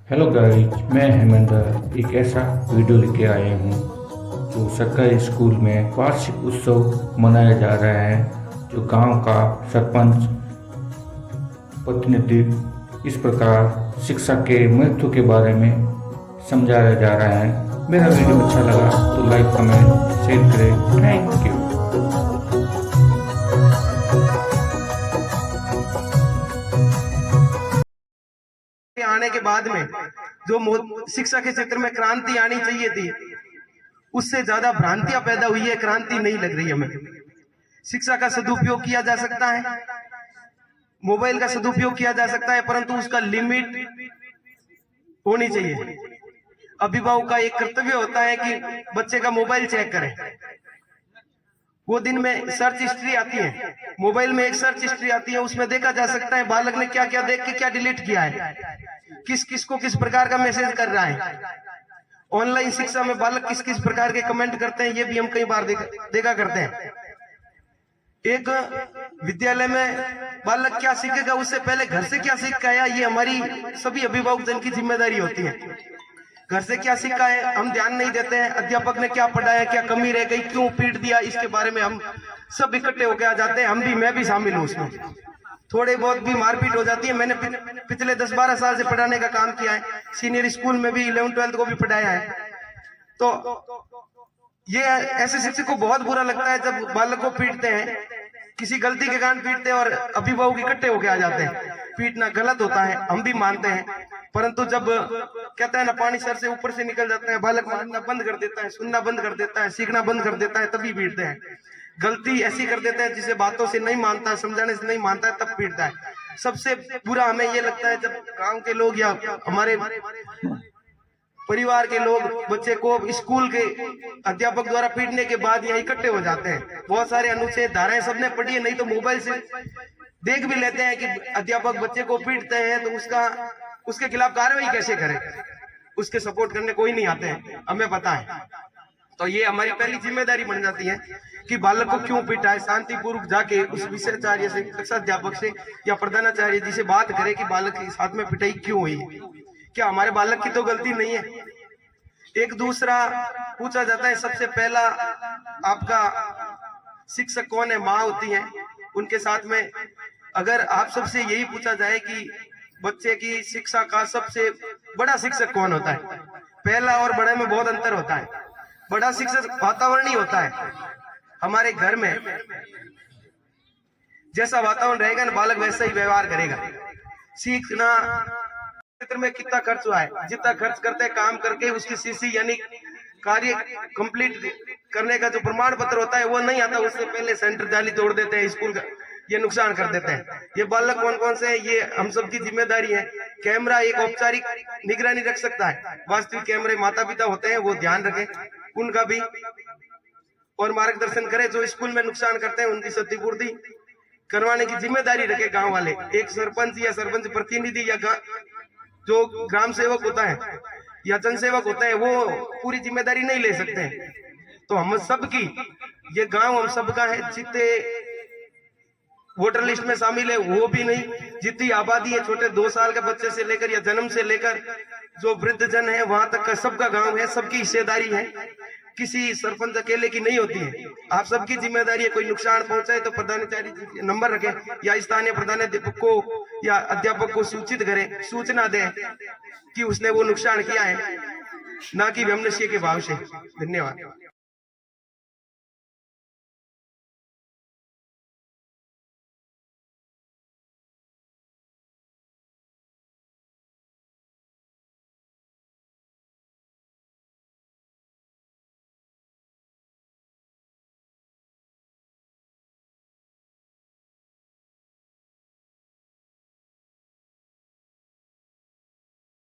Hello guys, मैं हेमेंद्र एक ऐसा वीडियो लेके आया हूँ जो सरकारी स्कूल में वार्षिक उत्सव मनाया जा रहा है। जो गांव का सरपंच प्रतिनिधि इस प्रकार शिक्षा के महत्व के बारे में समझाया जा रहा है। मेरा वीडियो अच्छा लगा तो लाइक कमेंट शेयर करें। Thank you. आने के बाद में जो शिक्षा के क्षेत्र में क्रांति आनी चाहिए थी, उससे ज्यादा भ्रांतियां पैदा हुई है। क्रांति नहीं लग रही हमें। शिक्षा का सदुपयोग किया जा सकता है, मोबाइल का सदुपयोग किया जा सकता है, परंतु उसका लिमिट होनी चाहिए। अभिभावक का एक कर्तव्य होता है कि बच्चे का मोबाइल चेक करें। वो दिन में सर्च हिस्ट्री आती है, मोबाइल में एक सर्च हिस्ट्री आती है, उसमें देखा जा सकता है बालक ने क्या क्या देख के क्या डिलीट किया है, किस किस को किस प्रकार का मैसेज कर रहा है। ऑनलाइन शिक्षा में बालक किस किस प्रकार के कमेंट करते हैं, ये भी हम कई बार देखा करते हैं। एक विद्यालय में बालक क्या सीखेगा, उससे पहले घर से क्या सीख के आया, ये हमारी सभी अभिभावक जन की जिम्मेदारी होती है। घर से क्या सीखा है हम ध्यान नहीं देते हैं। अध्यापक ने क्या पढ़ाया, क्या कमी रह गई, क्यों पीट दिया, इसके बारे में हम सब इकट्ठे होकर आ जाते हैं। हम भी, मैं भी शामिल हूँ उसमें। थोड़े बहुत भी मारपीट हो जाती है। मैंने पिछले 10-12 साल से पढ़ाने का काम किया है। सीनियर स्कूल में भी 11th-12th को भी पढ़ाया है। तो ये ऐसे शिक्षक को बहुत बुरा लगता है जब बालक को पीटते हैं, किसी गलती के कारण पीटते हैं और अभिभावक इकट्ठे होके आ जाते हैं। पीटना गलत होता है, हम भी मानते हैं, परंतु जब कहता है ना पानी सर से ऊपर से निकल जाता है, बालक मानना बंद कर देता है, सुनना बंद कर देता है, सीखना बंद कर देता है, तभी पीटते हैं। गलती ऐसी कर देते हैं जिसे बातों से नहीं मानता है, समझाने से नहीं मानता है, तब पीटता है। सबसे बुरा हमें ये लगता है जब गांव के लोग या हमारे परिवार के लोग बच्चे को स्कूल के अध्यापक द्वारा पीटने के बाद यहाँ इकट्ठे हो जाते हैं। बहुत सारे अनुच्छेद धाराएं सबने पढ़ी है, नहीं तो मोबाइल से देख भी लेते हैं कि अध्यापक बच्चे को पीटते हैं तो उसके खिलाफ कार्रवाई कैसे करें। उसके सपोर्ट करने कोई नहीं आते हैं, हमें पता है। तो ये हमारी पहली जिम्मेदारी बन जाती है कि बालक को क्यों पीटा है। शांतिपूर्वक जाके उस विषयाचार्य से, कक्षा अध्यापक से या प्रधानाचार्य जी से बात करें कि बालक के साथ में पिटाई क्यों हुई, क्या हमारे बालक की तो गलती नहीं है। एक दूसरा पूछा जाता है, सबसे पहला आपका शिक्षक कौन है, माँ होती है। उनके साथ में अगर आप सबसे यही पूछा जाए कि बच्चे की शिक्षा का सबसे बड़ा शिक्षक कौन होता है, पहला और बड़े में बहुत अंतर होता है। बड़ा शिक्षक वातावरण ही होता है। हमारे घर में जैसा वातावरण रहेगा ना, बालक वैसा ही व्यवहार करेगा। सीखना क्षेत्र में कितना खर्च हुआ है, जितना खर्च करते हैं काम करके, उसकी सीसी यानी कार्य कंप्लीट करने का जो प्रमाण पत्र होता है वो नहीं आता, उससे पहले सेंटर जाली तोड़ देते हैं, स्कूल का ये नुकसान कर देते हैं। ये बालक कौन कौन से हैं, ये हम सबकी जिम्मेदारी है। कैमरा एक औपचारिक निगरानी रख सकता है, वास्तविक कैमरे माता पिता होते हैं, वो ध्यान रखें उनका भी और मार्गदर्शन करें। जो स्कूल में नुकसान करते हैं उनकी क्षतिपूर्ति करवाने की जिम्मेदारी रखे गांव वाले। एक सरपंच या सरपंच प्रतिनिधि या जो ग्राम सेवक होता है या जनसेवक होता है, वो पूरी जिम्मेदारी नहीं ले सकते। तो हम सबकी, ये गांव हम सबका है। जितने वोटर लिस्ट में शामिल है वो भी नहीं, जितनी आबादी है, छोटे 2 साल के बच्चे से लेकर या जन्म से लेकर जो वृद्ध जन है वहां तक का सबका गांव है, सबकी हिस्सेदारी है। किसी सरपंच अकेले की नहीं होती है, आप सबकी जिम्मेदारी है। कोई नुकसान पहुंचाए तो प्रधानाचार्य नंबर रखे या स्थानीय प्रधानाध्यापक को या अध्यापक को सूचित करें, सूचना दें कि उसने वो नुकसान किया है, ना कि वैमनस्य के भाव से। धन्यवाद।